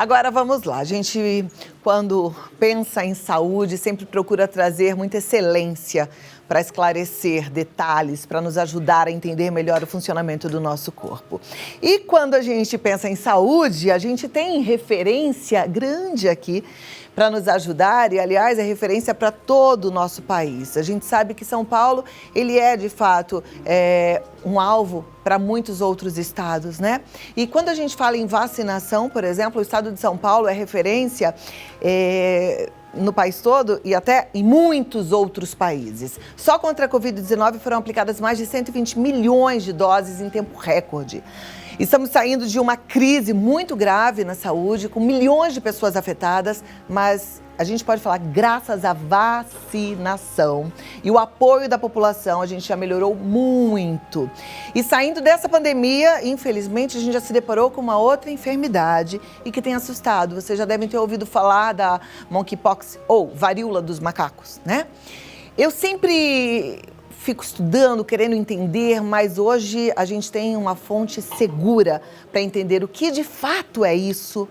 Agora vamos lá, a gente quando pensa em saúde sempre procura trazer muita excelência para esclarecer detalhes, para nos ajudar a entender melhor o funcionamento do nosso corpo. E quando a gente pensa em saúde, a gente tem referência grande aqui para nos ajudar e, aliás, é referência para todo o nosso país. A gente sabe que São Paulo, ele é, de fato, um alvo para muitos outros estados, né? E quando a gente fala em vacinação, por exemplo, o estado de São Paulo é referência no país todo e até em muitos outros países. Só contra a Covid-19 foram aplicadas mais de 120 milhões de doses em tempo recorde. Estamos saindo de uma crise muito grave na saúde, com milhões de pessoas afetadas, mas a gente pode falar graças à vacinação e o apoio da população, a gente já melhorou muito. E saindo dessa pandemia, infelizmente, a gente já se deparou com uma outra enfermidade e que tem assustado. Vocês já devem ter ouvido falar da monkeypox ou varíola dos macacos, né? Eu sempre fico estudando, querendo entender, mas hoje a gente tem uma fonte segura para entender o que de fato é isso,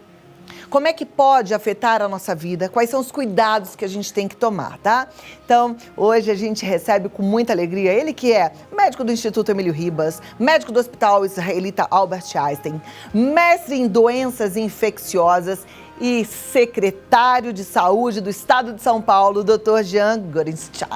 como é que pode afetar a nossa vida, quais são os cuidados que a gente tem que tomar, tá? Então, hoje a gente recebe com muita alegria ele que é médico do Instituto Emílio Ribas, médico do Hospital Israelita Albert Einstein, mestre em doenças infecciosas e secretário de Saúde do Estado de São Paulo, Dr. Jean Gorenstein.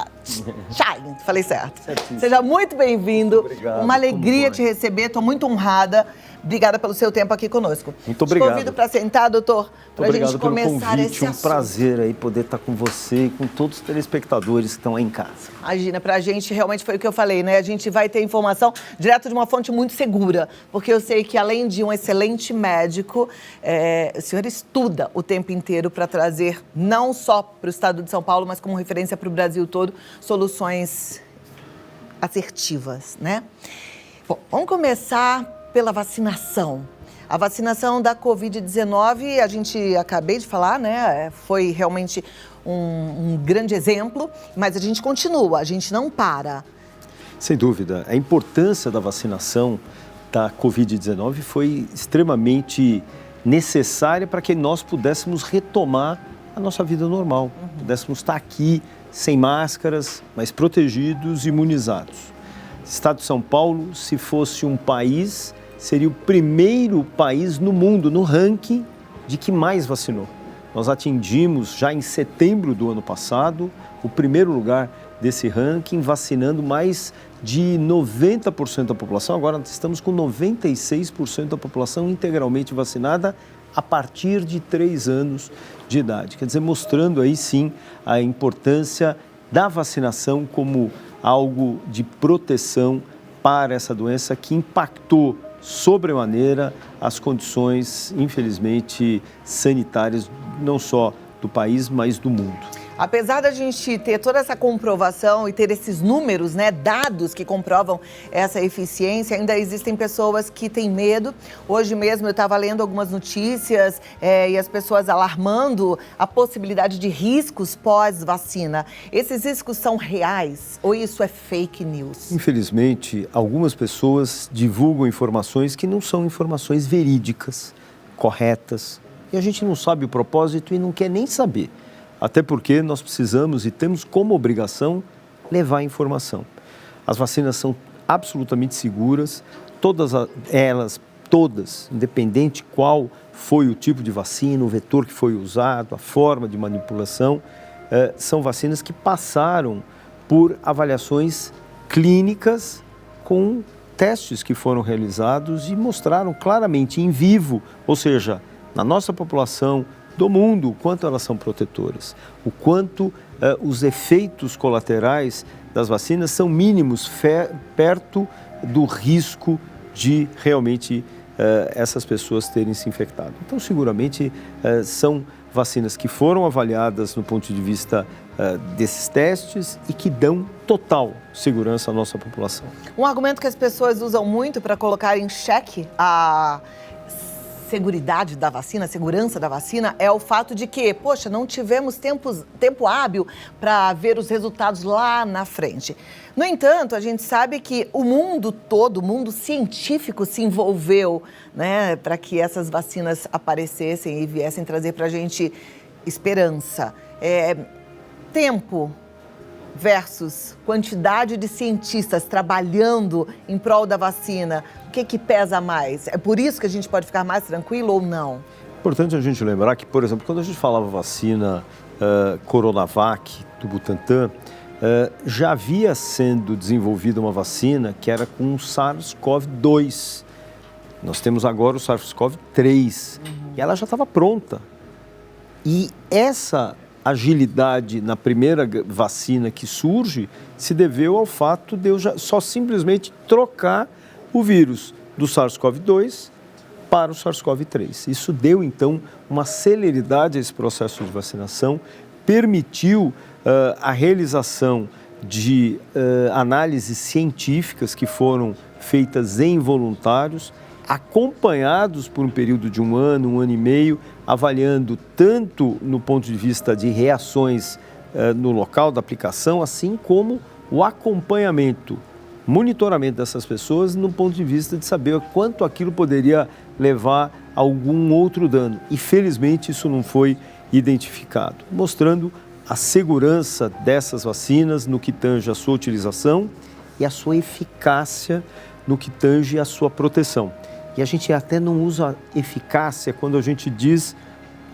Falei certo. Certíssimo. Seja muito bem-vindo. Obrigado. Uma alegria te receber, estou muito honrada. Obrigada pelo seu tempo aqui conosco. Muito obrigado. Te convido para sentar, doutor, para a gente começar pelo convite, esse um assunto. prazer aí poder estar com você e com todos os telespectadores que estão aí em casa. Imagina, para a gente realmente foi o que eu falei, né? A gente vai ter informação direto de uma fonte muito segura, porque eu sei que além de um excelente médico, o senhor estuda o tempo inteiro para trazer, não só para o estado de São Paulo, mas como referência para o Brasil todo, soluções assertivas, né? Bom, vamos começar pela vacinação. A vacinação da Covid-19, a gente acabei de falar, né? Foi realmente um grande exemplo, mas a gente continua, a gente não para. Sem dúvida, a importância da vacinação da Covid-19 foi extremamente necessária para que nós pudéssemos retomar a nossa vida normal, pudéssemos estar aqui sem máscaras, mas protegidos e imunizados. O Estado de São Paulo, se fosse um país, seria o primeiro país no mundo, no ranking, de que mais vacinou. Nós atingimos, já em setembro do ano passado, o primeiro lugar desse ranking, vacinando mais de 90% da população. Agora estamos com 96% da população integralmente vacinada a partir de 3 anos de idade. Quer dizer, mostrando aí sim a importância da vacinação como algo de proteção para essa doença que impactou sobremaneira as condições, infelizmente, sanitárias, não só do país, mas do mundo. Apesar da gente ter toda essa comprovação e ter esses números, né, dados que comprovam essa eficiência, ainda existem pessoas que têm medo. Hoje mesmo eu estava lendo algumas notícias e as pessoas alarmando a possibilidade de riscos pós-vacina. Esses riscos são reais ou isso é fake news? Infelizmente, algumas pessoas divulgam informações que não são informações verídicas, corretas, e a gente não sabe o propósito e não quer nem saber. Até porque nós precisamos e temos como obrigação levar a informação. As vacinas são absolutamente seguras, todas elas, independente qual foi o tipo de vacina, o vetor que foi usado, a forma de manipulação, são vacinas que passaram por avaliações clínicas com testes que foram realizados e mostraram claramente em vivo, ou seja, na nossa população, do mundo, o quanto elas são protetoras, o quanto os efeitos colaterais das vacinas são mínimos perto do risco de realmente essas pessoas terem se infectado. Então, seguramente, são vacinas que foram avaliadas no ponto de vista desses testes e que dão total segurança à nossa população. Um argumento que as pessoas usam muito para colocar em xeque a seguridade da vacina, a segurança da vacina, é o fato de que, poxa, não tivemos tempo hábil para ver os resultados lá na frente. No entanto, a gente sabe que o mundo todo, o mundo científico se envolveu, né, para que essas vacinas aparecessem e viessem trazer para a gente esperança. Tempo versus quantidade de cientistas trabalhando em prol da vacina, o que pesa mais? É por isso que a gente pode ficar mais tranquilo ou não? Importante a gente lembrar que, por exemplo, quando a gente falava vacina Coronavac do Butantan, já havia sendo desenvolvida uma vacina que era com o SARS-CoV-2. Nós temos agora o SARS-CoV-3 e ela já estava pronta. E essa agilidade na primeira vacina que surge se deveu ao fato de eu só simplesmente trocar o vírus do SARS-CoV-2 para o SARS-CoV-3. Isso deu, então, uma celeridade a esse processo de vacinação, permitiu a realização de análises científicas que foram feitas em voluntários, acompanhados por um período de um ano e meio, avaliando tanto no ponto de vista de reações no local da aplicação, assim como o acompanhamento, monitoramento dessas pessoas no ponto de vista de saber quanto aquilo poderia levar a algum outro dano. E felizmente isso não foi identificado, mostrando a segurança dessas vacinas no que tange a sua utilização e a sua eficácia no que tange a sua proteção. E a gente até não usa eficácia quando a gente diz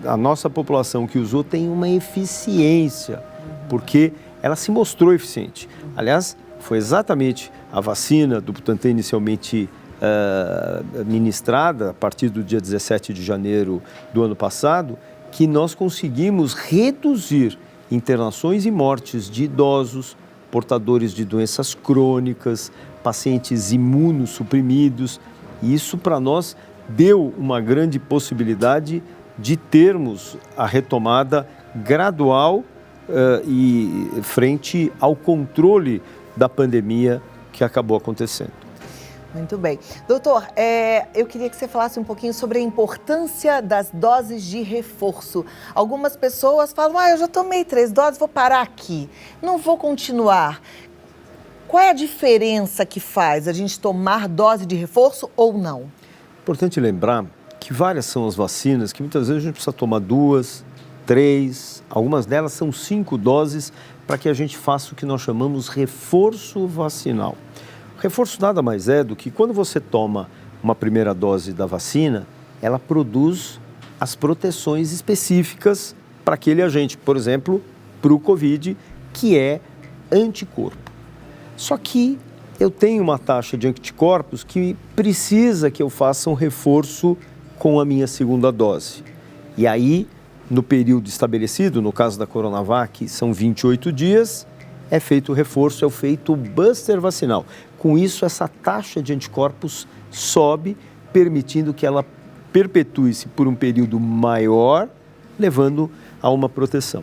a nossa população que usou tem uma eficiência, porque ela se mostrou eficiente. Aliás, foi exatamente a vacina do Butantan inicialmente ministrada a partir do dia 17 de janeiro do ano passado, que nós conseguimos reduzir internações e mortes de idosos, portadores de doenças crônicas, pacientes imunossuprimidos. E isso, para nós, deu uma grande possibilidade de termos a retomada gradual e frente ao controle da pandemia que acabou acontecendo. Muito bem. Doutor, eu queria que você falasse um pouquinho sobre a importância das doses de reforço. Algumas pessoas falam, eu já tomei 3 doses, vou parar aqui, não vou continuar. Qual é a diferença que faz a gente tomar dose de reforço ou não? Importante lembrar que várias são as vacinas que muitas vezes a gente precisa tomar 2, 3, algumas delas são 5 doses para que a gente faça o que nós chamamos reforço vacinal. Reforço nada mais é do que quando você toma uma primeira dose da vacina, ela produz as proteções específicas para aquele agente, por exemplo, para o Covid, que é anticorpo. Só que eu tenho uma taxa de anticorpos que precisa que eu faça um reforço com a minha segunda dose. E aí, no período estabelecido, no caso da Coronavac, são 28 dias, é feito o reforço, é feito o booster vacinal. Com isso, essa taxa de anticorpos sobe, permitindo que ela perpetue-se por um período maior, levando a uma proteção.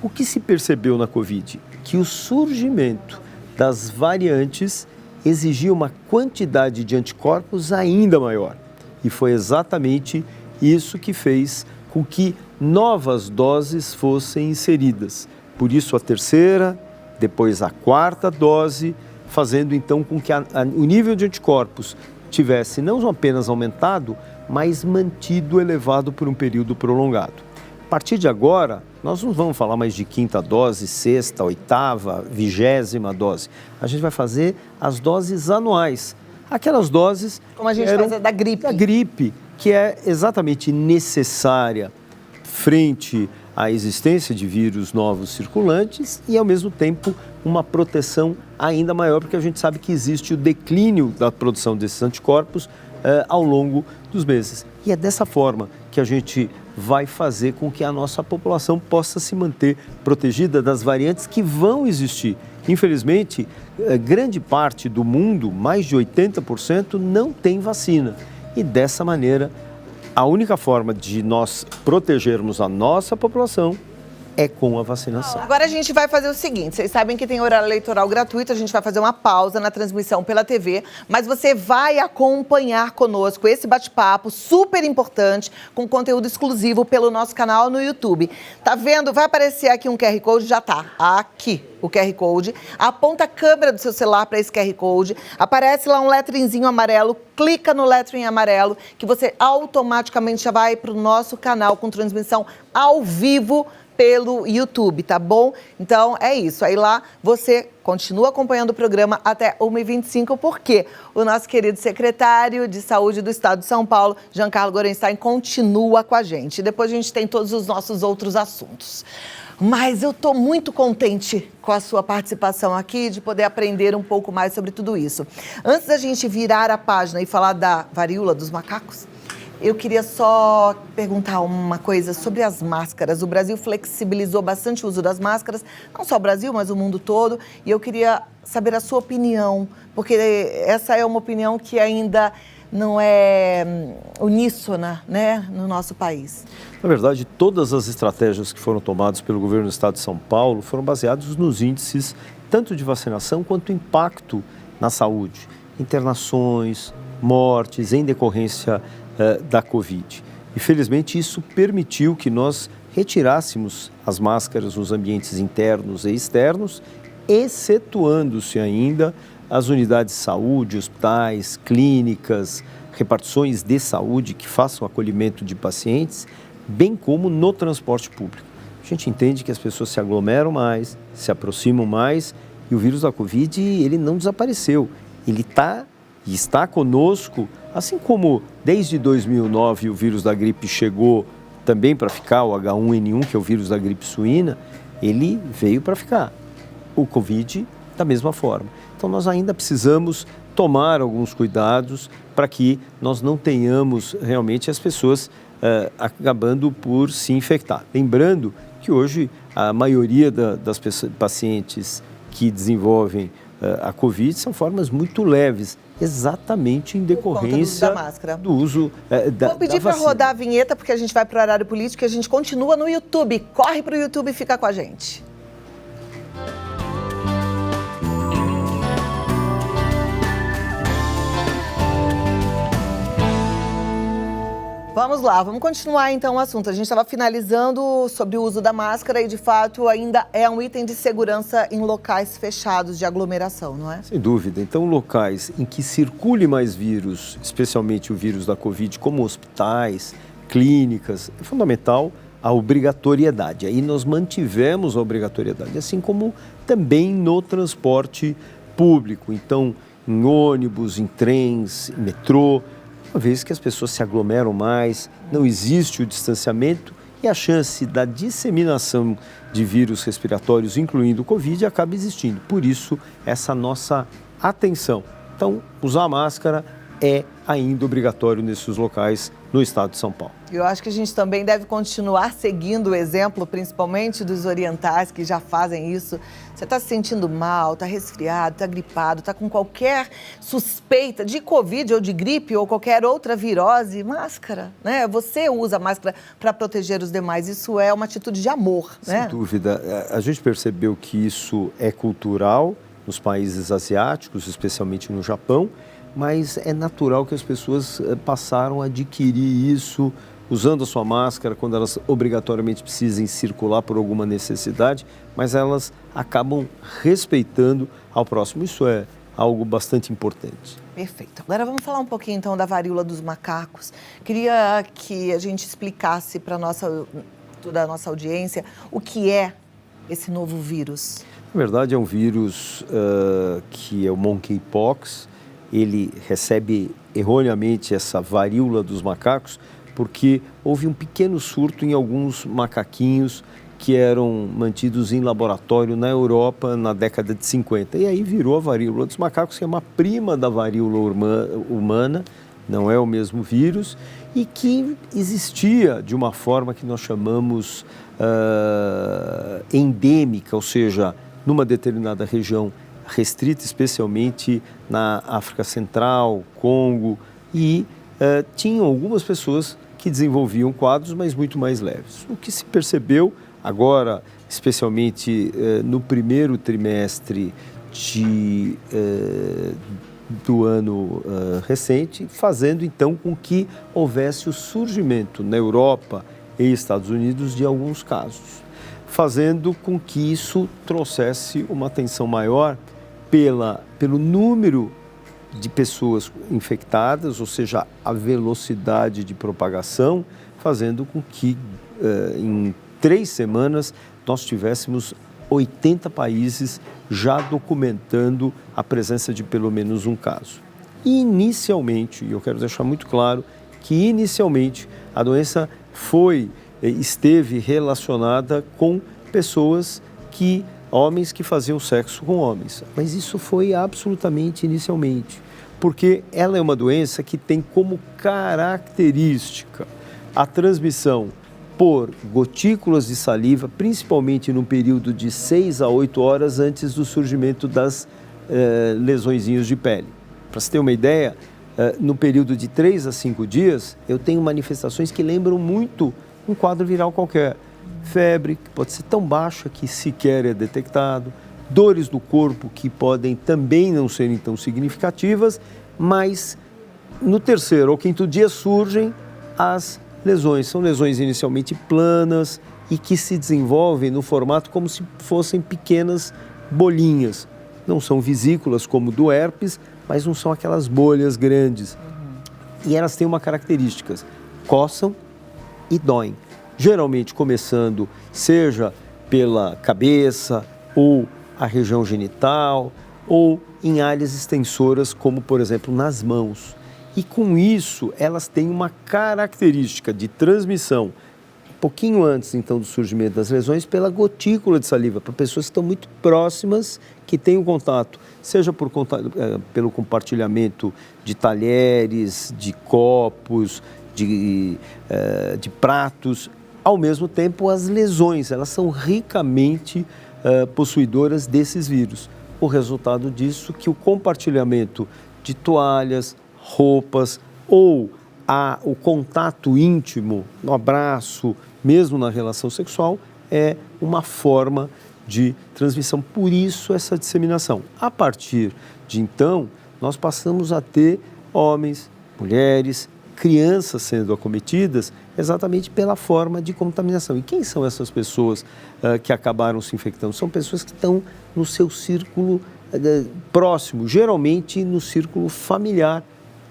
O que se percebeu na Covid? Que o surgimento das variantes exigia uma quantidade de anticorpos ainda maior. E foi exatamente isso que fez com que novas doses fossem inseridas. Por isso a terceira, depois a 4ª dose, fazendo então com que o nível de anticorpos tivesse não apenas aumentado, mas mantido elevado por um período prolongado. A partir de agora, nós não vamos falar mais de 5ª dose, 6ª, 8ª, 20ª dose. A gente vai fazer as doses anuais. Aquelas doses... Como a gente faz a da gripe. Da gripe, que é exatamente necessária frente à existência de vírus novos circulantes e, ao mesmo tempo, uma proteção ainda maior, porque a gente sabe que existe o declínio da produção desses anticorpos ao longo dos meses. E é dessa forma que a gente vai fazer com que a nossa população possa se manter protegida das variantes que vão existir. Infelizmente, grande parte do mundo, mais de 80%, não tem vacina. E dessa maneira, a única forma de nós protegermos a nossa população é com a vacinação. Agora a gente vai fazer o seguinte, vocês sabem que tem horário eleitoral gratuito, a gente vai fazer uma pausa na transmissão pela TV, mas você vai acompanhar conosco esse bate-papo super importante, com conteúdo exclusivo pelo nosso canal no YouTube. Tá vendo? Vai aparecer aqui um QR Code, já tá aqui o QR Code. Aponta a câmera do seu celular para esse QR Code, aparece lá um letrinzinho amarelo, clica no letrinho amarelo, que você automaticamente já vai para o nosso canal com transmissão ao vivo pelo YouTube, tá bom? Então é isso, aí lá você continua acompanhando o programa até 1h25, porque o nosso querido secretário de Saúde do Estado de São Paulo, Giancarlo Gorenstein, continua com a gente. Depois a gente tem todos os nossos outros assuntos. Mas eu estou muito contente com a sua participação aqui, de poder aprender um pouco mais sobre tudo isso. Antes da gente virar a página e falar da varíola dos macacos, eu queria só perguntar uma coisa sobre as máscaras. O Brasil flexibilizou bastante o uso das máscaras, não só o Brasil, mas o mundo todo. E eu queria saber a sua opinião, porque essa é uma opinião que ainda não é uníssona, né, no nosso país. Na verdade, todas as estratégias que foram tomadas pelo governo do Estado de São Paulo foram baseadas nos índices tanto de vacinação quanto impacto na saúde. Internações, mortes em decorrência da Covid. E, felizmente, isso permitiu que nós retirássemos as máscaras nos ambientes internos e externos, excetuando-se ainda as unidades de saúde, hospitais, clínicas, repartições de saúde que façam acolhimento de pacientes, bem como no transporte público. A gente entende que as pessoas se aglomeram mais, se aproximam mais e o vírus da Covid, ele não desapareceu. Ele está conosco, assim como desde 2009 o vírus da gripe chegou também para ficar, o H1N1, que é o vírus da gripe suína, ele veio para ficar. O Covid da mesma forma. Então nós ainda precisamos tomar alguns cuidados para que nós não tenhamos realmente as pessoas acabando por se infectar. Lembrando que hoje a maioria das pacientes que desenvolvem a Covid são formas muito leves, exatamente em decorrência do uso da vacina. Vou pedir para rodar a vinheta, porque a gente vai para o horário político e a gente continua no YouTube. Corre para o YouTube e fica com a gente. Vamos lá, vamos continuar então o assunto. A gente estava finalizando sobre o uso da máscara e, de fato, ainda é um item de segurança em locais fechados de aglomeração, não é? Sem dúvida. Então, locais em que circule mais vírus, especialmente o vírus da Covid, como hospitais, clínicas, é fundamental a obrigatoriedade. Aí nós mantivemos a obrigatoriedade, assim como também no transporte público. Então, em ônibus, em trens, em metrô, uma vez que as pessoas se aglomeram mais, não existe o distanciamento e a chance da disseminação de vírus respiratórios, incluindo o Covid, acaba existindo. Por isso, essa nossa atenção. Então, usar máscara é ainda obrigatório nesses locais no estado de São Paulo. Eu acho que a gente também deve continuar seguindo o exemplo, principalmente dos orientais que já fazem isso. Você está se sentindo mal, está resfriado, está gripado, está com qualquer suspeita de Covid ou de gripe ou qualquer outra virose, máscara, né? Você usa máscara para proteger os demais. Isso é uma atitude de amor, né? Sem dúvida. A gente percebeu que isso é cultural nos países asiáticos, especialmente no Japão, mas é natural que as pessoas passaram a adquirir isso usando a sua máscara quando elas obrigatoriamente precisem circular por alguma necessidade, mas elas acabam respeitando ao próximo. Isso é algo bastante importante. Perfeito. Agora vamos falar um pouquinho então da varíola dos macacos. Queria que a gente explicasse para toda a nossa audiência o que é esse novo vírus. Na verdade é um vírus que é o monkeypox. Ele recebe erroneamente essa varíola dos macacos porque houve um pequeno surto em alguns macaquinhos que eram mantidos em laboratório na Europa na década de 50. E aí virou a varíola dos macacos, que é uma prima da varíola humana, não é o mesmo vírus, e que existia de uma forma que nós chamamos endêmica, ou seja, numa determinada região restrita, especialmente na África Central, Congo, e tinham algumas pessoas que desenvolviam quadros, mas muito mais leves. O que se percebeu agora, especialmente no primeiro trimestre do ano recente, fazendo então com que houvesse o surgimento na Europa e Estados Unidos de alguns casos, fazendo com que isso trouxesse uma atenção maior pelo número de pessoas infectadas, ou seja, a velocidade de propagação, fazendo com que em 3 semanas nós tivéssemos 80 países já documentando a presença de pelo menos um caso. Inicialmente, e eu quero deixar muito claro que inicialmente a doença esteve relacionada com pessoas homens que faziam sexo com homens, mas isso foi absolutamente inicialmente, porque ela é uma doença que tem como característica a transmissão por gotículas de saliva, principalmente no período de 6 a 8 horas antes do surgimento das lesõezinhos de pele. Para você ter uma ideia, no período de 3 a 5 dias, eu tenho manifestações que lembram muito um quadro viral qualquer. Febre, que pode ser tão baixa que sequer é detectado, dores do corpo que podem também não serem tão significativas, mas no 3º ou 5º dia surgem as lesões. São lesões inicialmente planas e que se desenvolvem no formato como se fossem pequenas bolinhas. Não são vesículas como do herpes, mas não são aquelas bolhas grandes. E elas têm uma característica: coçam e doem. Geralmente começando seja pela cabeça ou a região genital ou em áreas extensoras como, por exemplo, nas mãos. E com isso elas têm uma característica de transmissão um pouquinho antes então do surgimento das lesões pela gotícula de saliva, para pessoas que estão muito próximas, que têm um contato, seja pelo compartilhamento de talheres, de copos, de pratos. Ao mesmo tempo, as lesões, elas são ricamente possuidoras desses vírus. O resultado disso é que o compartilhamento de toalhas, roupas ou o contato íntimo, no abraço, mesmo na relação sexual, é uma forma de transmissão. Por isso, essa disseminação. A partir de então, nós passamos a ter homens, mulheres, crianças sendo acometidas exatamente pela forma de contaminação. E quem são essas pessoas que acabaram se infectando? São pessoas que estão no seu círculo próximo, geralmente no círculo familiar,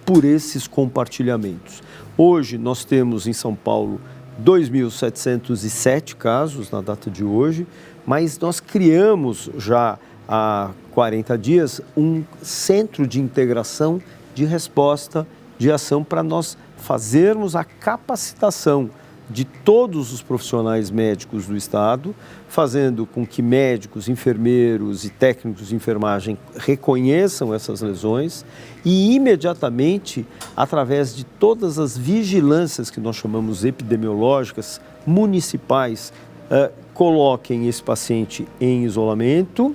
por esses compartilhamentos. Hoje nós temos em São Paulo 2.707 casos na data de hoje, mas nós criamos já há 40 dias um centro de integração de resposta de ação para nós fazermos a capacitação de todos os profissionais médicos do Estado, fazendo com que médicos, enfermeiros e técnicos de enfermagem reconheçam essas lesões e imediatamente, através de todas as vigilâncias que nós chamamos epidemiológicas, municipais, coloquem esse paciente em isolamento,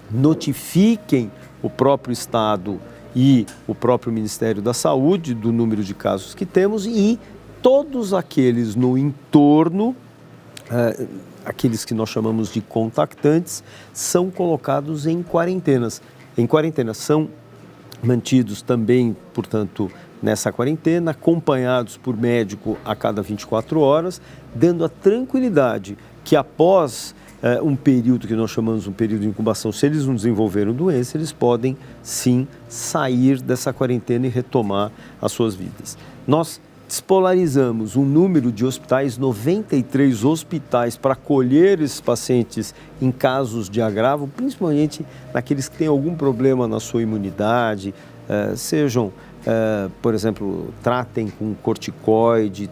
notifiquem o próprio Estado e o próprio Ministério da Saúde do número de casos que temos e todos aqueles no entorno, aqueles que nós chamamos de contactantes, são colocados em quarentenas. São mantidos também, portanto, nessa quarentena, acompanhados por médico a cada 24 horas, dando a tranquilidade que após um período que nós chamamos um período de incubação, se eles não desenvolveram doença, eles podem sim sair dessa quarentena e retomar as suas vidas. Nós despolarizamos um número de hospitais, 93 hospitais, para acolher esses pacientes em casos de agravo, principalmente naqueles que têm algum problema na sua imunidade, por exemplo, tratem com corticoide,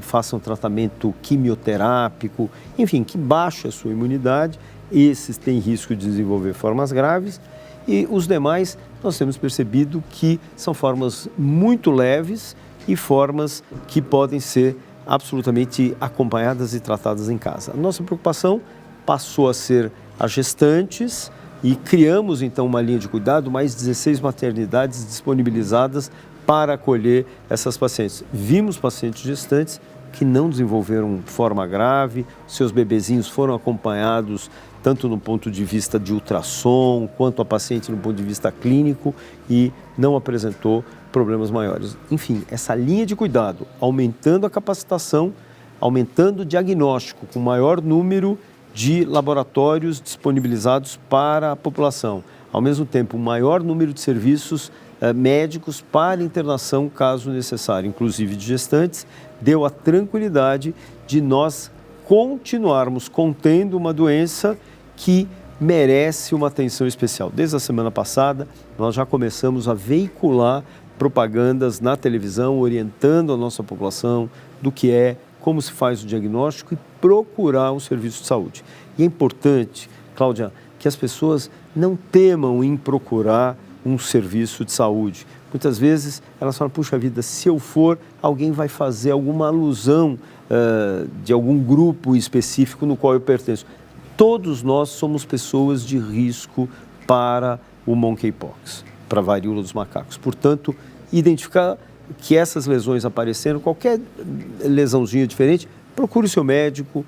façam tratamento quimioterápico, enfim, que baixe a sua imunidade. Esses têm risco de desenvolver formas graves e os demais nós temos percebido que são formas muito leves e formas que podem ser absolutamente acompanhadas e tratadas em casa. A nossa preocupação passou a ser as gestantes e criamos então uma linha de cuidado, mais 16 maternidades disponibilizadas para acolher essas pacientes. Vimos pacientes gestantes que não desenvolveram forma grave, seus bebezinhos foram acompanhados tanto no ponto de vista de ultrassom, quanto a paciente no ponto de vista clínico e não apresentou problemas maiores. Enfim, essa linha de cuidado, aumentando a capacitação, aumentando o diagnóstico, com maior número de laboratórios disponibilizados para a população. Ao mesmo tempo, um maior número de serviços médicos para internação, caso necessário, inclusive de gestantes, deu a tranquilidade de nós continuarmos contendo uma doença que merece uma atenção especial. Desde a semana passada, nós já começamos a veicular propagandas na televisão, orientando a nossa população do que é, como se faz o diagnóstico e procurar um serviço de saúde. E é importante, Cláudia, que as pessoas não temam em procurar um serviço de saúde. Muitas vezes elas falam, puxa vida, se eu for, alguém vai fazer alguma alusão de algum grupo específico no qual eu pertenço. Todos nós somos pessoas de risco para o monkeypox, para a varíola dos macacos. Portanto, identificar que essas lesões apareceram, qualquer lesãozinha diferente, procure o seu médico,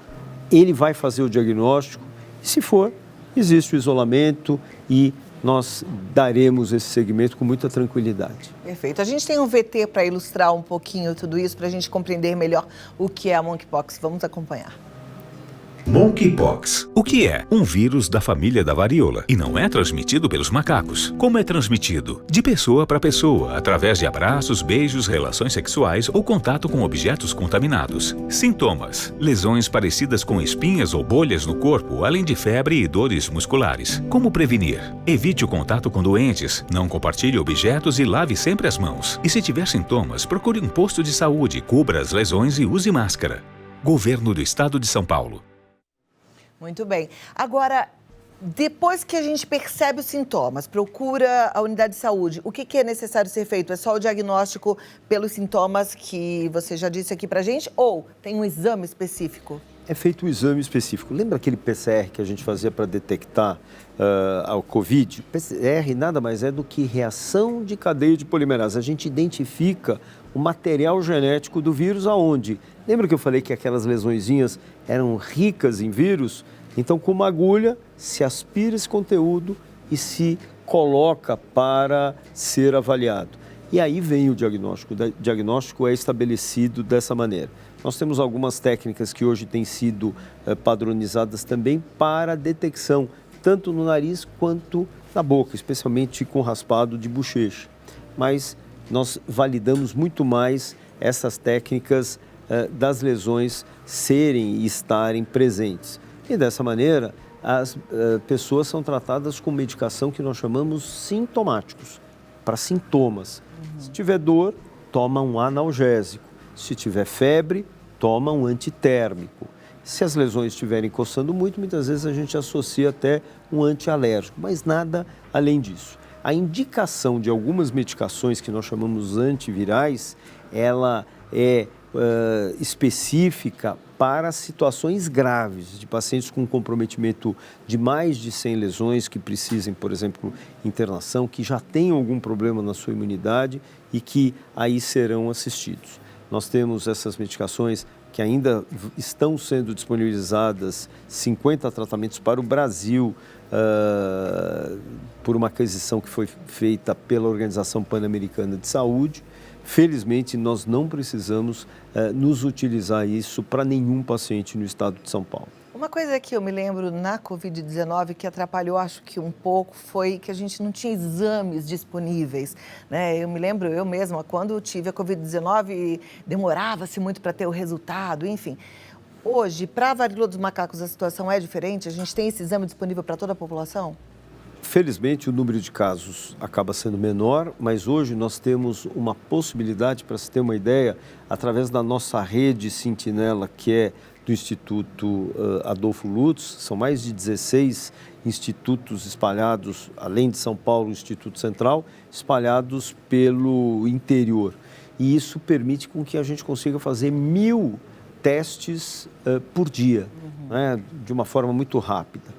ele vai fazer o diagnóstico. E se for, existe o isolamento e nós daremos esse segmento com muita tranquilidade. Perfeito. A gente tem um VT para ilustrar um pouquinho tudo isso, para a gente compreender melhor o que é a monkeypox. Vamos acompanhar. Monkeypox. O que é? Um vírus da família da varíola e não é transmitido pelos macacos. Como é transmitido? De pessoa para pessoa, através de abraços, beijos, relações sexuais ou contato com objetos contaminados. Sintomas: lesões parecidas com espinhas ou bolhas no corpo, além de febre e dores musculares. Como prevenir? Evite o contato com doentes, não compartilhe objetos e lave sempre as mãos. E se tiver sintomas, procure um posto de saúde, cubra as lesões e use máscara. Governo do Estado de São Paulo. Muito bem. Agora, depois que a gente percebe os sintomas, procura a unidade de saúde, o que é necessário ser feito? É só o diagnóstico pelos sintomas que você já disse aqui pra gente? Ou tem um exame específico? É feito um exame específico. Lembra aquele PCR que a gente fazia para detectar a Covid? PCR nada mais é do que reação de cadeia de polimerase. A gente identifica o material genético do vírus aonde? Lembra que eu falei que aquelas lesõezinhas eram ricas em vírus? Então, com uma agulha, se aspira esse conteúdo e se coloca para ser avaliado. E aí vem o diagnóstico. O diagnóstico é estabelecido dessa maneira. Nós temos algumas técnicas que hoje têm sido padronizadas também para detecção, tanto no nariz quanto na boca, especialmente com raspado de bochecha. Mas nós validamos muito mais essas técnicas das lesões serem e estarem presentes. E dessa maneira, as pessoas são tratadas com medicação que nós chamamos sintomáticos, para sintomas. Se tiver dor, toma um analgésico. Se tiver febre, toma um antitérmico. Se as lesões estiverem coçando muito, muitas vezes a gente associa até um antialérgico, mas nada além disso. A indicação de algumas medicações que nós chamamos antivirais, ela é específica para situações graves, de pacientes com comprometimento de mais de 100 lesões, que precisem, por exemplo, internação, que já tenham algum problema na sua imunidade e que aí serão assistidos. Nós temos essas medicações que ainda estão sendo disponibilizadas, 50 tratamentos para o Brasil, por uma aquisição que foi feita pela Organização Pan-Americana de Saúde. Felizmente, nós não precisamos nos utilizar isso para nenhum paciente no estado de São Paulo. Uma coisa que eu me lembro na Covid-19 que atrapalhou, acho que um pouco, foi que a gente não tinha exames disponíveis, né? Eu me lembro, eu mesma, quando tive a Covid-19, demorava-se muito para ter o resultado, enfim. Hoje, para a varíola dos macacos, a situação é diferente? A gente tem esse exame disponível para toda a população? Felizmente, o número de casos acaba sendo menor, mas hoje nós temos uma possibilidade, para se ter uma ideia, através da nossa rede Sentinela, que é do Instituto Adolfo Lutz, são mais de 16 institutos espalhados, além de São Paulo, o Instituto Central, espalhados pelo interior. E isso permite com que a gente consiga fazer 1000 testes por dia, né, de uma forma muito rápida.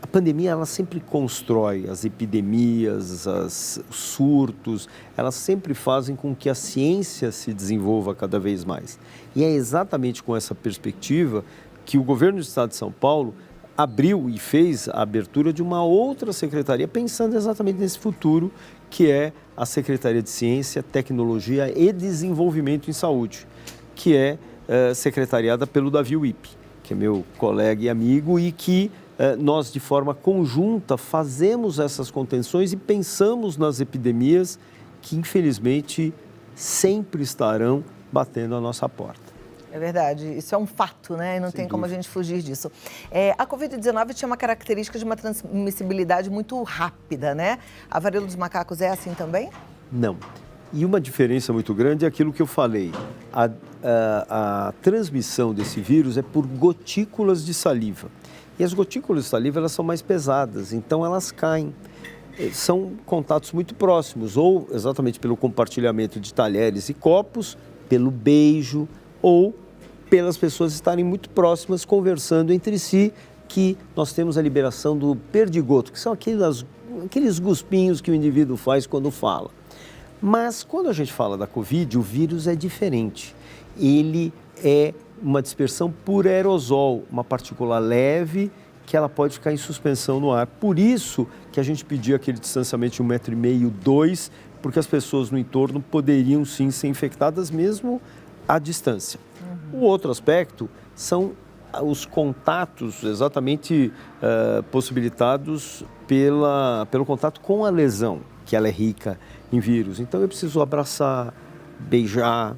A pandemia, ela sempre constrói as epidemias, os surtos, elas sempre fazem com que a ciência se desenvolva cada vez mais. E é exatamente com essa perspectiva que o governo do estado de São Paulo abriu e fez a abertura de uma outra secretaria, pensando exatamente nesse futuro, que é a Secretaria de Ciência, Tecnologia e Desenvolvimento em Saúde, que é secretariada pelo Davi Wipp, que é meu colega e amigo, e que nós, de forma conjunta, fazemos essas contenções e pensamos nas epidemias que, infelizmente, sempre estarão batendo a nossa porta. É verdade, isso é um fato, né? E não tem como a gente fugir disso. A Covid-19 tinha uma característica de uma transmissibilidade muito rápida, né? A varíola dos macacos é assim também? Não. E uma diferença muito grande é aquilo que eu falei. A transmissão desse vírus é por gotículas de saliva. E as gotículas de saliva, elas são mais pesadas, então elas caem. São contatos muito próximos, ou exatamente pelo compartilhamento de talheres e copos, pelo beijo, ou pelas pessoas estarem muito próximas, conversando entre si, que nós temos a liberação do perdigoto, que são aqueles guspinhos que o indivíduo faz quando fala. Mas quando a gente fala da Covid, o vírus é diferente. Ele é uma dispersão por aerosol, uma partícula leve que ela pode ficar em suspensão no ar. Por isso que a gente pedia aquele distanciamento de 1,5 m, 2 m, porque as pessoas no entorno poderiam sim ser infectadas mesmo à distância. O outro aspecto são os contatos exatamente possibilitados pelo contato com a lesão, que ela é rica em vírus. Então eu preciso abraçar, beijar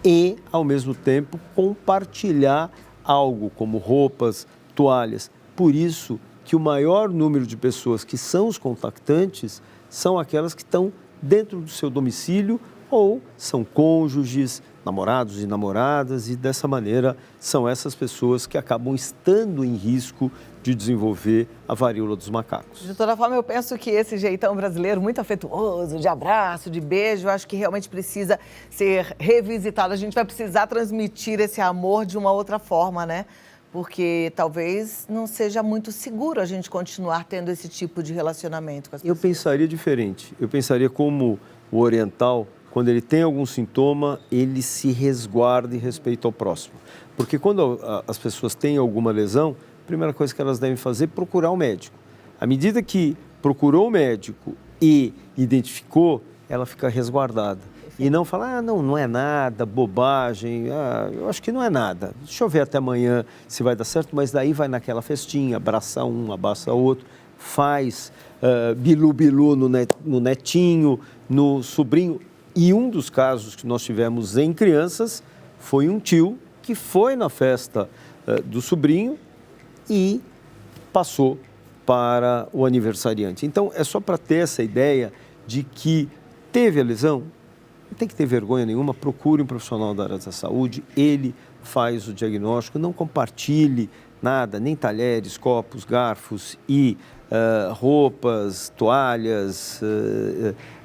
e, ao mesmo tempo, compartilhar algo como roupas, toalhas. Por isso que o maior número de pessoas que são os contactantes são aquelas que estão dentro do seu domicílio ou são cônjuges, namorados e namoradas, e dessa maneira são essas pessoas que acabam estando em risco de desenvolver a varíola dos macacos. De toda forma, eu penso que esse jeitão brasileiro muito afetuoso, de abraço, de beijo, eu acho que realmente precisa ser revisitado. A gente vai precisar transmitir esse amor de uma outra forma, né? Porque talvez não seja muito seguro a gente continuar tendo esse tipo de relacionamento com as pessoas. Eu pensaria diferente. Eu pensaria como o oriental, quando ele tem algum sintoma, ele se resguarda em respeito ao próximo. Porque quando as pessoas têm alguma lesão, a primeira coisa que elas devem fazer é procurar um médico. À medida que procurou o médico e identificou, ela fica resguardada. E não fala, não é nada, bobagem, eu acho que não é nada. Deixa eu ver até amanhã se vai dar certo, mas daí vai naquela festinha, abraça um, abraça outro, faz bilu-bilu no netinho, no sobrinho. E um dos casos que nós tivemos em crianças foi um tio que foi na festa do sobrinho e passou para o aniversariante. Então, é só para ter essa ideia de que teve a lesão, não tem que ter vergonha nenhuma, procure um profissional da área da saúde, ele faz o diagnóstico, não compartilhe nada, nem talheres, copos, garfos e roupas, toalhas.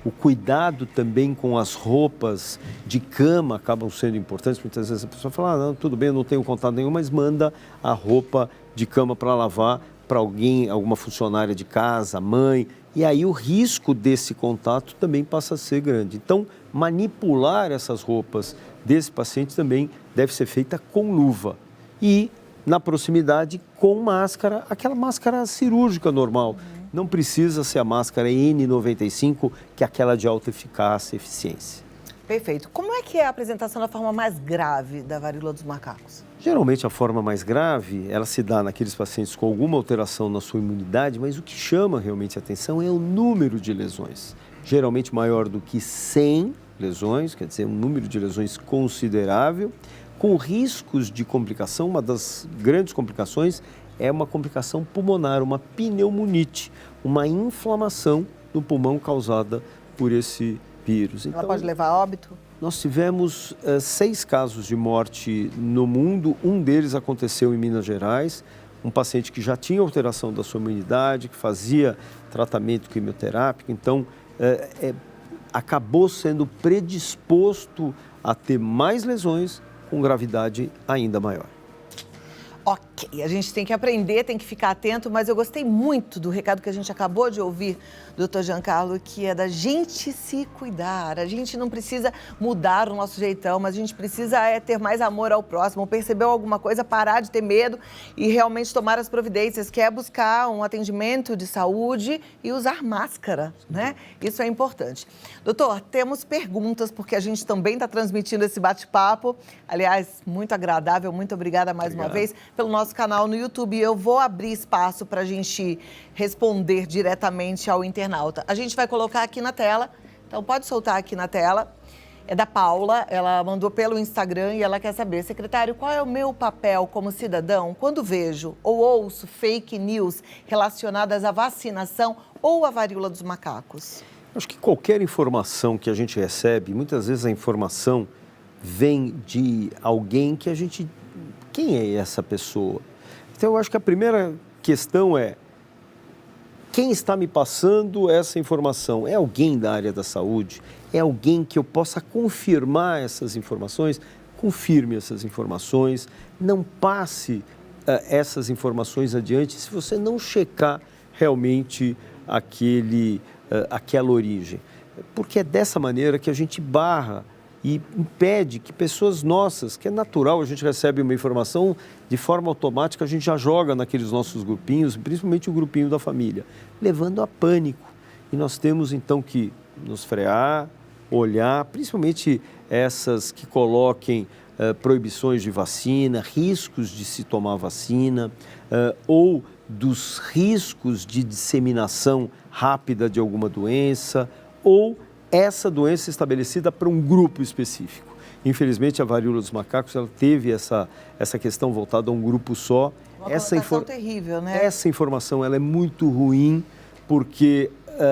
O cuidado também com as roupas de cama acabam sendo importantes. Muitas vezes a pessoa fala, não, tudo bem, eu não tenho contato nenhum, mas manda a roupa de cama para lavar para alguém, alguma funcionária de casa, mãe, e aí o risco desse contato também passa a ser grande. Então, manipular essas roupas desse paciente também deve ser feita com luva e, na proximidade, com máscara, aquela máscara cirúrgica normal. Não precisa ser a máscara N95, que é aquela de alta eficácia e eficiência. Perfeito. Como é que é a apresentação da forma mais grave da varíola dos macacos? Geralmente, a forma mais grave, ela se dá naqueles pacientes com alguma alteração na sua imunidade, mas o que chama realmente a atenção é o número de lesões. Geralmente maior do que 100 lesões, quer dizer, um número de lesões considerável, com riscos de complicação. Uma das grandes complicações é uma complicação pulmonar, uma pneumonite, uma inflamação no pulmão causada por esse vírus. Ela pode levar a óbito? Nós tivemos 6 casos de morte no mundo, um deles aconteceu em Minas Gerais, um paciente que já tinha alteração da sua imunidade, que fazia tratamento quimioterápico, então acabou sendo predisposto a ter mais lesões com gravidade ainda maior. Ok. Ok, a gente tem que aprender, tem que ficar atento, mas eu gostei muito do recado que a gente acabou de ouvir do Dr. Giancarlo, que é da gente se cuidar. A gente não precisa mudar o nosso jeitão, mas a gente precisa ter mais amor ao próximo, percebeu alguma coisa, parar de ter medo e realmente tomar as providências, que é buscar um atendimento de saúde e usar máscara, né? Isso é importante. Doutor, temos perguntas, porque a gente também está transmitindo esse bate-papo. Aliás, muito agradável, muito obrigada mais uma vez pelo nosso canal no YouTube. Eu vou abrir espaço para a gente responder diretamente ao internauta. A gente vai colocar aqui na tela, então pode soltar aqui na tela. É da Paula, ela mandou pelo Instagram e ela quer saber, secretário, qual é o meu papel como cidadão quando vejo ou ouço fake news relacionadas à vacinação ou à varíola dos macacos? Acho que qualquer informação que a gente recebe, muitas vezes a informação vem de alguém que a gente... Quem é essa pessoa? Então, eu acho que a primeira questão é: quem está me passando essa informação? É alguém da área da saúde? É alguém que eu possa confirmar essas informações? Confirme essas informações. Não passe essas informações adiante se você não checar realmente aquela origem. Porque é dessa maneira que a gente barra e impede que pessoas nossas, que é natural, a gente recebe uma informação de forma automática, a gente já joga naqueles nossos grupinhos, principalmente o grupinho da família, levando a pânico. E nós temos então que nos frear, olhar, principalmente essas que coloquem proibições de vacina, riscos de se tomar vacina, ou dos riscos de disseminação rápida de alguma doença, ou essa doença estabelecida para um grupo específico. Infelizmente, a varíola dos macacos ela teve essa questão voltada a um grupo só. Uma conotação terrível, né? Essa informação ela é muito ruim, porque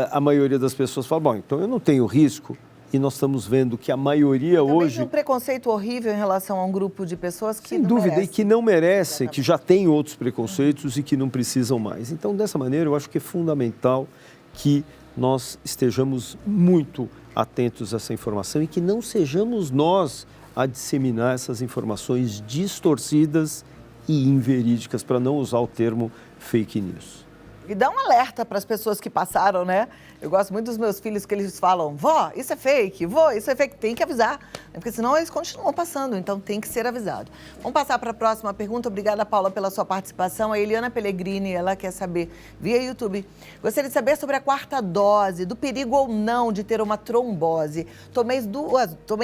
a maioria das pessoas fala, bom, então eu não tenho risco, e nós estamos vendo que a maioria também hoje... tem um preconceito horrível em relação a um grupo de pessoas que sem não dúvida, merecem. e que não merecem, que já têm outros preconceitos e que não precisam mais. Então, dessa maneira, eu acho que é fundamental que nós estejamos muito atentos a essa informação e que não sejamos nós a disseminar essas informações distorcidas e inverídicas, para não usar o termo fake news. E dá um alerta para as pessoas que passaram, né? Eu gosto muito dos meus filhos que eles falam, vó, isso é fake, vó, isso é fake. Tem que avisar, né? Porque senão eles continuam passando, então tem que ser avisado. Vamos passar para a próxima pergunta. Obrigada, Paula, pela sua participação. A Eliana Pellegrini, ela quer saber, via YouTube, gostaria de saber sobre a 4ª dose, do perigo ou não de ter uma trombose. Tomei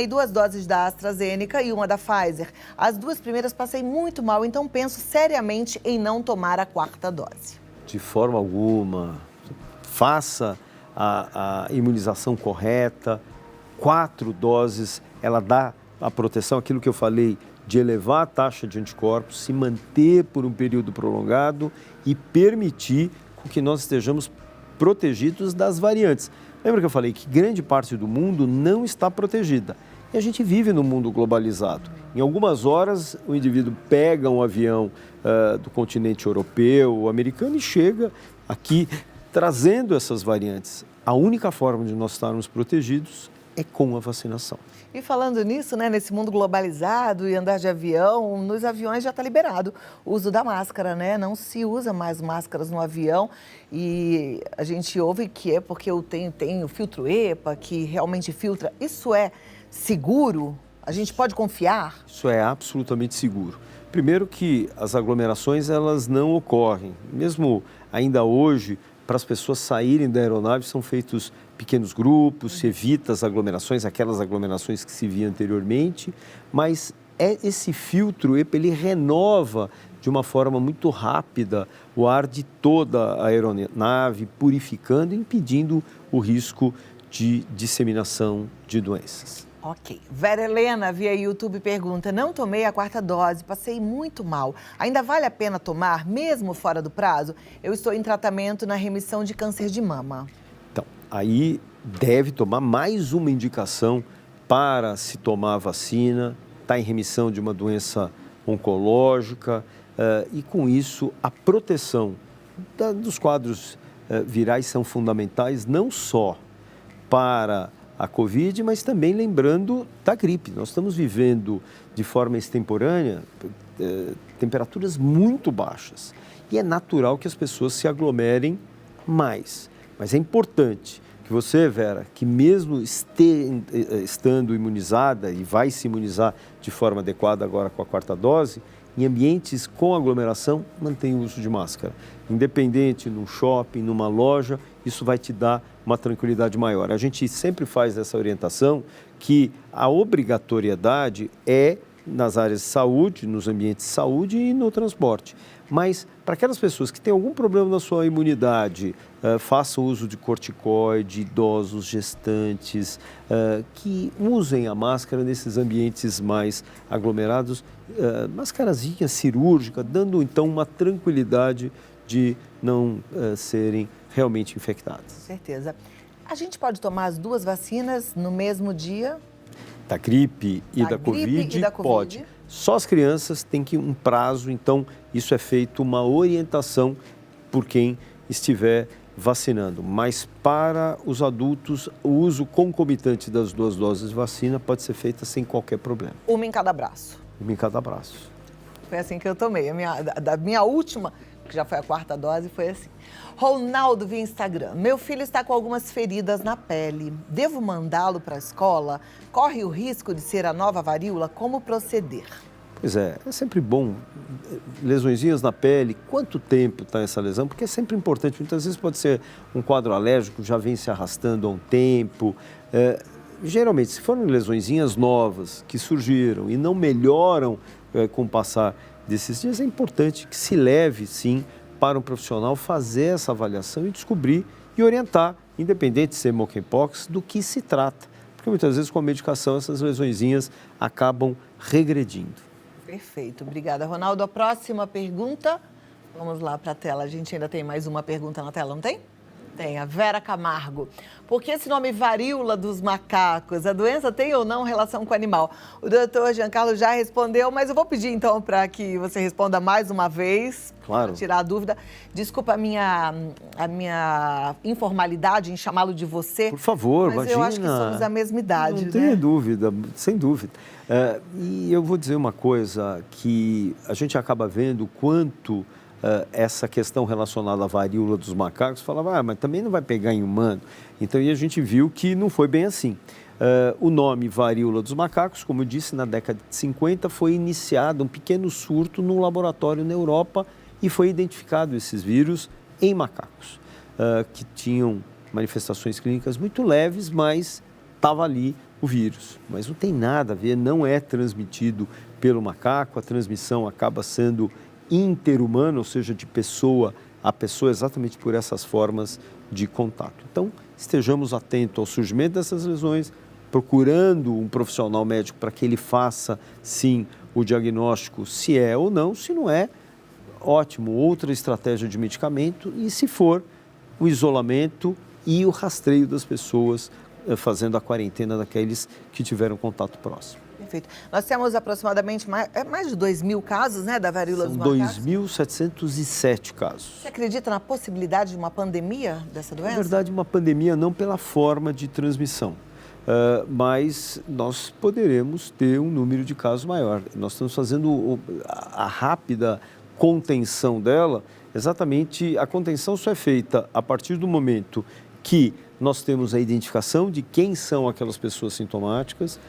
duas doses da AstraZeneca e uma da Pfizer. As 2 primeiras passei muito mal, então penso seriamente em não tomar a 4ª dose. De forma alguma, faça a imunização correta. 4 doses, ela dá a proteção, aquilo que eu falei, de elevar a taxa de anticorpos, se manter por um período prolongado e permitir que nós estejamos protegidos das variantes. Lembra que eu falei que grande parte do mundo não está protegida? E a gente vive num mundo globalizado. Em algumas horas, o indivíduo pega um avião do continente europeu ou americano e chega aqui trazendo essas variantes. A única forma de nós estarmos protegidos é com a vacinação. E falando nisso, né, nesse mundo globalizado e andar de avião, nos aviões já está liberado o uso da máscara, né? Não se usa mais máscaras no avião e a gente ouve que é porque tem o filtro EPA, que realmente filtra. Isso é seguro? A gente pode confiar? Isso é absolutamente seguro. Primeiro que as aglomerações elas não ocorrem. Mesmo ainda hoje, para as pessoas saírem da aeronave, são feitos pequenos grupos, se evita as aglomerações, aquelas aglomerações que se via anteriormente, mas esse filtro EPA, ele renova de uma forma muito rápida o ar de toda a aeronave, purificando e impedindo o risco de disseminação de doenças. Ok. Vera Helena, via YouTube, pergunta, não tomei a 4ª dose, passei muito mal. Ainda vale a pena tomar, mesmo fora do prazo? Eu estou em tratamento na remissão de câncer de mama. Então, aí deve tomar mais uma indicação para se tomar a vacina, está em remissão de uma doença oncológica e com isso a proteção dos quadros virais são fundamentais não só para a Covid, mas também lembrando da gripe. Nós estamos vivendo de forma extemporânea temperaturas muito baixas. E é natural que as pessoas se aglomerem mais. Mas é importante que você, Vera, que mesmo estando imunizada e vai se imunizar de forma adequada agora com a 4ª dose, em ambientes com aglomeração, mantenha o uso de máscara. Independente, num shopping, numa loja, isso vai te dar uma tranquilidade maior. A gente sempre faz essa orientação que a obrigatoriedade é nas áreas de saúde, nos ambientes de saúde e no transporte. Mas para aquelas pessoas que têm algum problema na sua imunidade, façam uso de corticoide, idosos, gestantes, que usem a máscara nesses ambientes mais aglomerados, mascarazinha cirúrgica, dando então uma tranquilidade de não serem realmente infectados. Com certeza. A gente pode tomar as 2 vacinas no mesmo dia? Da gripe e da Covid, pode. Só as crianças têm que um prazo, então isso é feito uma orientação por quem estiver vacinando. Mas para os adultos, o uso concomitante das 2 doses de vacina pode ser feita sem qualquer problema. Uma em cada braço. Uma em cada braço. Foi assim que eu tomei. Da minha última, que já foi a 4ª dose, foi assim. Ronaldo via Instagram. Meu filho está com algumas feridas na pele. Devo mandá-lo para a escola? Corre o risco de ser a nova varíola? Como proceder? Pois é sempre bom. Lesõezinhas na pele, quanto tempo está essa lesão? Porque é sempre importante. Muitas vezes pode ser um quadro alérgico, já vem se arrastando há um tempo. Geralmente, se forem lesõezinhas novas que surgiram e não melhoram com o passar desses dias, é importante que se leve, sim, para um profissional fazer essa avaliação e descobrir e orientar, independente de ser monkeypox, do que se trata. Porque muitas vezes com a medicação essas lesõezinhas acabam regredindo. Perfeito, obrigada, Ronaldo. A próxima pergunta, vamos lá para a tela. A gente ainda tem mais uma pergunta na tela, não tem? Tem, a Vera Camargo. Por que esse nome varíola dos macacos? A doença tem ou não relação com o animal? O doutor Giancarlo já respondeu, mas eu vou pedir então para que você responda mais uma vez. Claro. Para tirar a dúvida. Desculpa a minha informalidade em chamá-lo de você. Por favor, mas imagina. Eu acho que somos da mesma idade, Não tenha dúvida, sem dúvida. E eu vou dizer uma coisa que a gente acaba vendo quanto essa questão relacionada à varíola dos macacos, falava, mas também não vai pegar em humano. Então, e a gente viu que não foi bem assim. O nome varíola dos macacos, como eu disse, na década de 50, foi iniciado um pequeno surto num laboratório na Europa e foi identificado esses vírus em macacos, que tinham manifestações clínicas muito leves, mas estava ali o vírus. Mas não tem nada a ver, não é transmitido pelo macaco, a transmissão acaba sendo interhumana, ou seja, de pessoa a pessoa, exatamente por essas formas de contato. Então, estejamos atentos ao surgimento dessas lesões, procurando um profissional médico para que ele faça, sim, o diagnóstico, se é ou não. Se não é, ótimo, outra estratégia de medicamento e, se for, o isolamento e o rastreio das pessoas, fazendo a quarentena daqueles que tiveram contato próximo. Perfeito. Nós temos aproximadamente mais de 2.000 casos, né, da varíola dos macacos? São 2.707 casos. Você acredita na possibilidade de uma pandemia dessa doença? Na verdade, uma pandemia não pela forma de transmissão, mas nós poderemos ter um número de casos maior. Nós estamos fazendo a rápida contenção dela. Exatamente, a contenção só é feita a partir do momento que nós temos a identificação de quem são aquelas pessoas sintomáticas,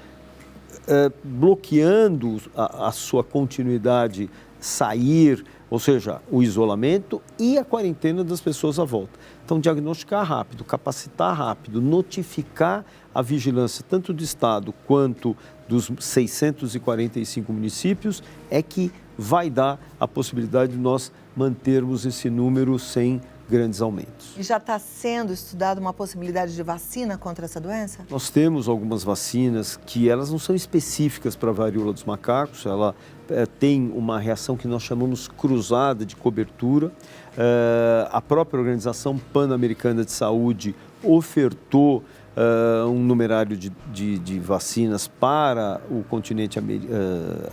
bloqueando a sua continuidade, sair, ou seja, o isolamento e a quarentena das pessoas à volta. Então, diagnosticar rápido, capacitar rápido, notificar a vigilância tanto do Estado quanto dos 645 municípios é que vai dar a possibilidade de nós mantermos esse número sem grandes aumentos. E já está sendo estudada uma possibilidade de vacina contra essa doença? Nós temos algumas vacinas que elas não são específicas para a varíola dos macacos, ela tem uma reação que nós chamamos cruzada de cobertura. A própria Organização Pan-Americana de Saúde ofertou um numerário de vacinas para o continente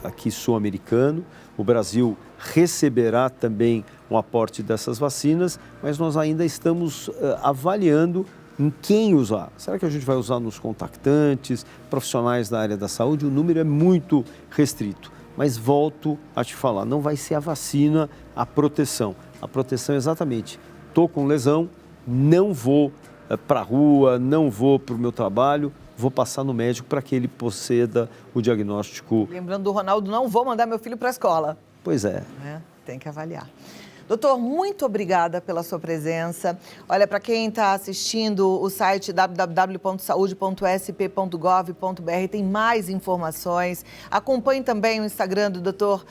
aqui sul-americano. O Brasil receberá também um aporte dessas vacinas, mas nós ainda estamos avaliando em quem usar. Será que a gente vai usar nos contactantes, profissionais da área da saúde? O número é muito restrito. Mas volto a te falar, não vai ser a vacina a proteção. A proteção é exatamente, estou com lesão, não vou para a rua, não vou para o meu trabalho, vou passar no médico para que ele proceda o diagnóstico. Lembrando do Ronaldo, não vou mandar meu filho para a escola. Pois é. Tem que avaliar. Doutor, muito obrigada pela sua presença. Olha, para quem está assistindo o site www.saude.sp.gov.br tem mais informações. Acompanhe também o Instagram do doutor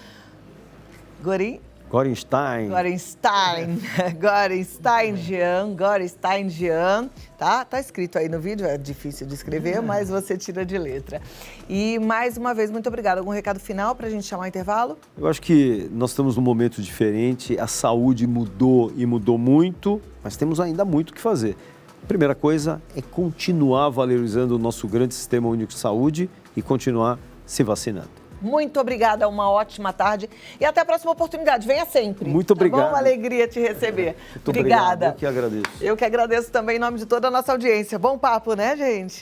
Gorenstein Jean, tá? Tá escrito aí no vídeo, é difícil de escrever, mas você tira de letra. E mais uma vez, muito obrigada. Algum recado final para a gente chamar o intervalo? Eu acho que nós estamos num momento diferente, a saúde mudou e mudou muito, mas temos ainda muito o que fazer. A primeira coisa é continuar valorizando o nosso grande sistema único de saúde e continuar se vacinando. Muito obrigada, uma ótima tarde e até a próxima oportunidade. Venha sempre. Muito obrigado. Tá bom? Uma alegria te receber. Muito Obrigada. Obrigado. Eu que agradeço. Eu que agradeço também em nome de toda a nossa audiência. Bom papo, né, gente?